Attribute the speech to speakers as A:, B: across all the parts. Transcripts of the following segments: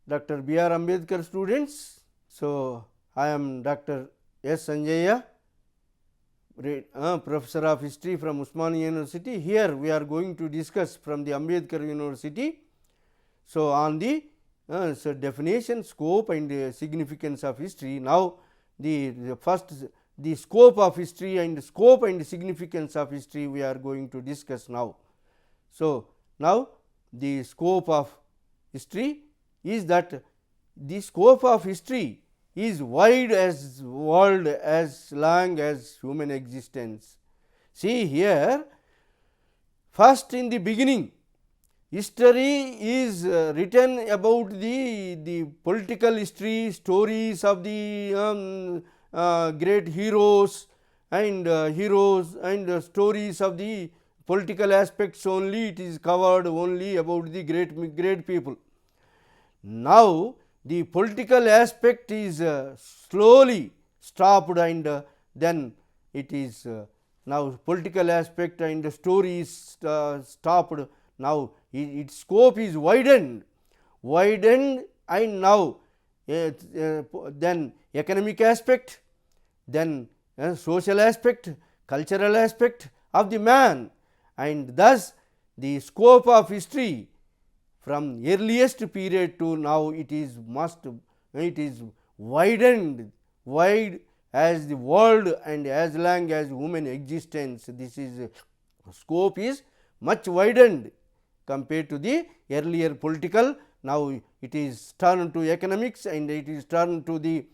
A: Dr. B.R. Ambedkar students. So, I am Dr. S. Sanjaya, Professor of History from Usmania University. Here we are going to discuss from the Ambedkar University. So, on the definition, scope and significance of history. Now, the scope of history and scope and significance of history we are going to discuss now. So, now the scope of history is that the scope of history is wide as world, as long as human existence. See here, first in the beginning, history is written about the political history, stories of the great heroes and stories of the political aspects only. It is covered only about the great people. Now, the political aspect is slowly stopped and then it is now political aspect and the story is stopped. Now, its scope is widened and now then economic aspect, then social aspect, cultural aspect of the man, and thus the scope of history from earliest period to now it is widened, wide as the world and as long as human existence. This is scope is much widened compared to the earlier political. Now, it is turned to economics and it is turned to the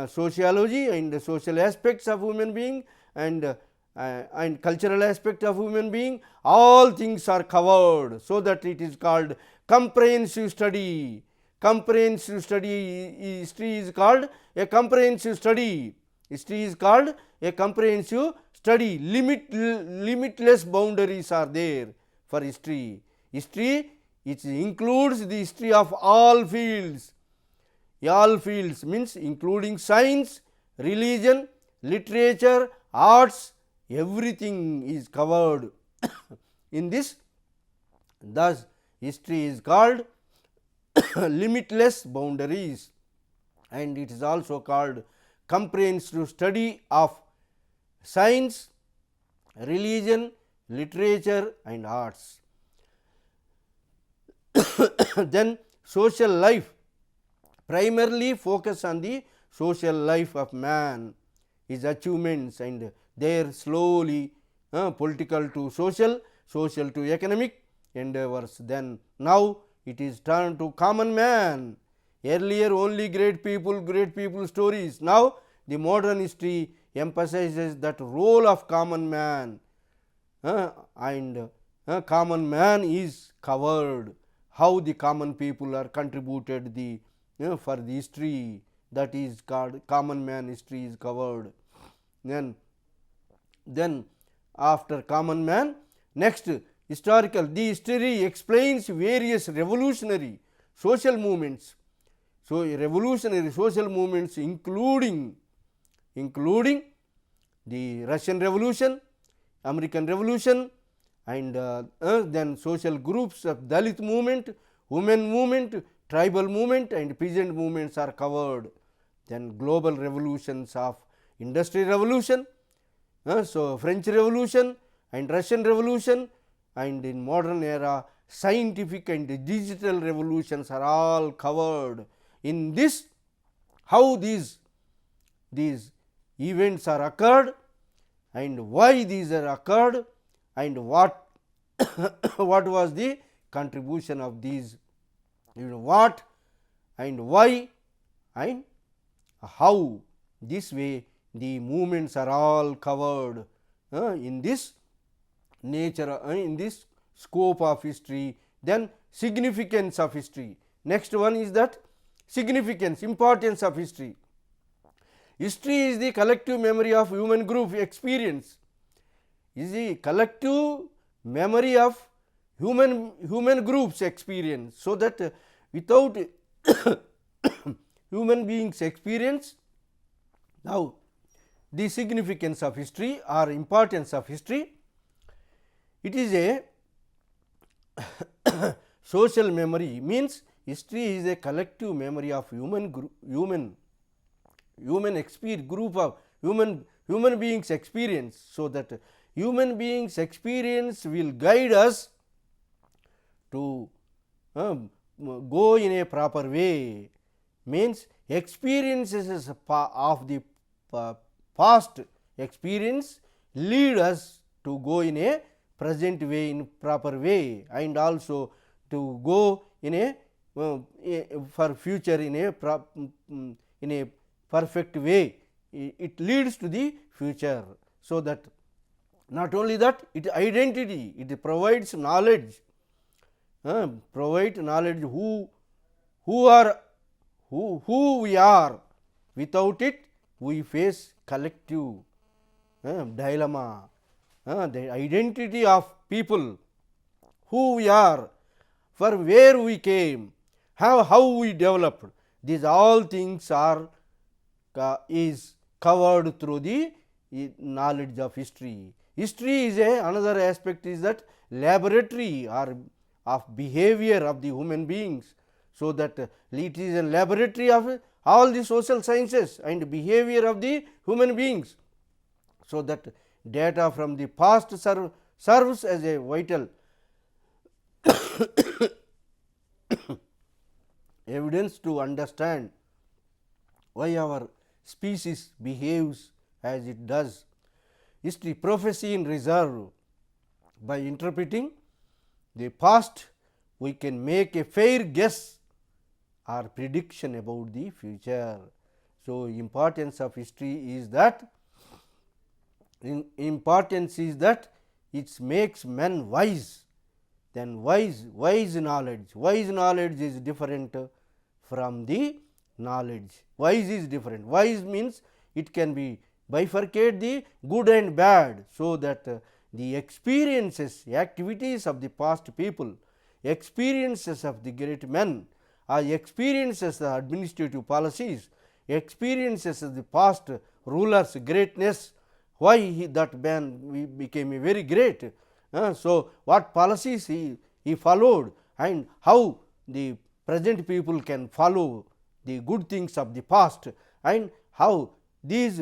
A: sociology and the social aspects of human being and cultural aspect of human being. All things are covered, so that it is called comprehensive study. Comprehensive study, history is called a comprehensive study. History is called a comprehensive study. Limitless boundaries are there for history. History, it includes the history of all fields. All fields means including science, religion, literature, arts, everything is covered in this. Thus, history is called limitless boundaries, and it is also called comprehensive study of science, religion, literature and arts. Then social life primarily focus on the social life of man, his achievements and their slowly political to social, social to economic endeavors. Then now it is turned to common man. Earlier only great people stories. Now the modern history emphasizes that role of common man and common man is covered. How the common people are contributed the for the history, that is called common man history is covered. Then after common man, next historical, the history explains various revolutionary social movements. So, revolutionary social movements including the Russian Revolution, American Revolution and then social groups of Dalit movement, women movement, tribal movement and peasant movements are covered. Then global revolutions of Industrial Revolution, so French Revolution and Russian Revolution, and in modern era scientific and digital revolutions are all covered. In this, how these events are occurred and why these are occurred and what what was the contribution of these, what and why and how. This way the movements are all covered in this nature, in this scope of history. Then significance of history. Next one is that significance, importance of history. History is the collective memory of human group experience, is the collective memory of human groups experience. So that without human beings experience, now the significance of history or importance of history, it is a social memory means history is a collective memory of human experience, group of human beings experience, so that human beings experience will guide us to go in a proper way. Means experiences of the past experience lead us to go in a present way, in proper way, and also to go in a for future in a perfect way. It leads to the future. So that not only that, it identity, it provides knowledge, provide knowledge who we are. Without it we face collective dilemma, the identity of people, who we are, from where we came, how we developed. These all things are is covered through the knowledge of history. History is another aspect is that laboratory or of behavior of the human beings. So that it is a laboratory of all the social sciences and behavior of the human beings. So that data from the past serves as a vital evidence to understand why our species behaves as it does. History, prophecy in reserve. By interpreting the past, we can make a fair guess or prediction about the future. So, importance of history is that it makes men wise. Then wise knowledge. Wise knowledge is different from the knowledge. Wise is different. Wise means it can be bifurcate the good and bad. So that the experiences, activities of the past people, experiences of the great men, or experiences of administrative policies, experiences of the past rulers' greatness, why that man became a very great. So what policies he followed, and how the present people can follow the good things of the past, and how these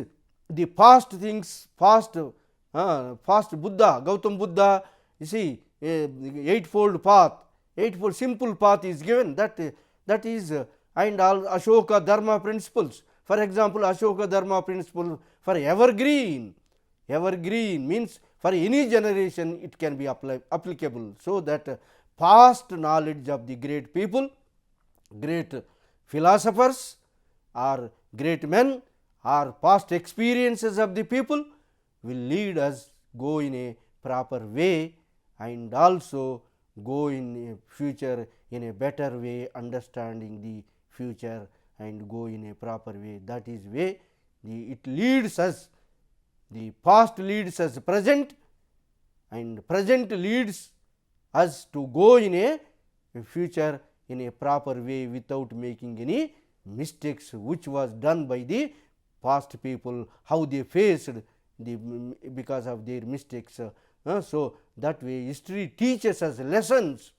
A: the past things, past Buddha, Gautam Buddha, you see eightfold path, eightfold simple path is given, that is and all Ashoka Dharma principles. For example, Ashoka Dharma principle for evergreen means for any generation it can be applicable. So that past knowledge of the great people, great philosophers, or great men, or past experiences of the people will lead us go in a proper way, and also go in a future in a better way, understanding the future and go in a proper way. That is way it leads us, the past leads us present, and present leads us to go in a future in a proper way without making any mistakes which was done by the past people, how they faced the because of their mistakes. So that way history teaches us lessons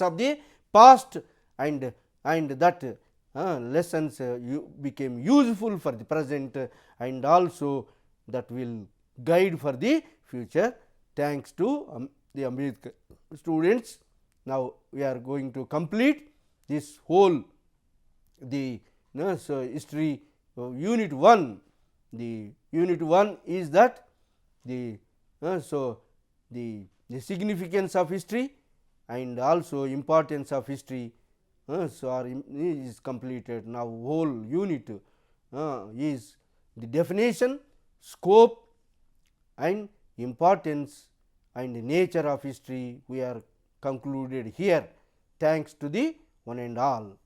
A: of the past, and that lessons became useful for the present, and also that will guide for the future. Thanks to the Ambedkar students. Now we are going to complete this whole the so history unit 1. The unit 1 is that the so the significance of history and also importance of history is completed. Now whole unit is the definition, scope, and importance and nature of history we are concluded here. Thanks to the one and all.